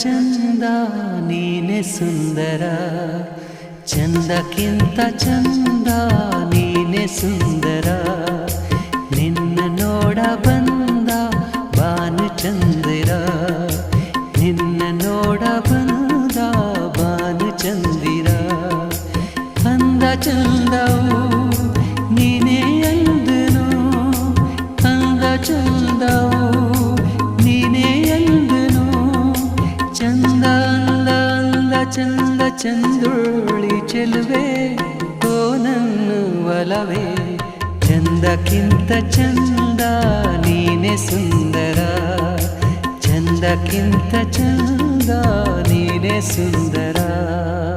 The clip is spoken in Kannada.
ಚಂದ ನೀನೆ ಸುಂದರ, ಚಂದಕ್ಕಿಂತ ಚಂದ ನೀನೆ ಸುಂದರ. ನಿನ್ನ ನೋಡ ಬಂದ ಭಾನುಚಂದಿರ, ನಿನ್ನ ನೋಡ ಬಂದ ಭಾನುಚಂದಿರ. ಅಂದ ಚಂದವು ನೀನೇ ಅಂದನು, ಅಂದ ಚಂದವು ನೀನೇ ಅಂದನು. ಚಂದ ಅಂದ ಅಂದ ಚಂದ ಚಂದುಳ್ಳಿ ಚೆಲುವೆ ಓ ನನ್ನ ಒಲವೇ. ಚಂದಕ್ಕಿಂತ ಚಂದ ನೀನೆ ಸುಂದರ, ಚಂದಕ್ಕಿಂತ ಚಂದ ನೀನೆ ಸುಂದರ.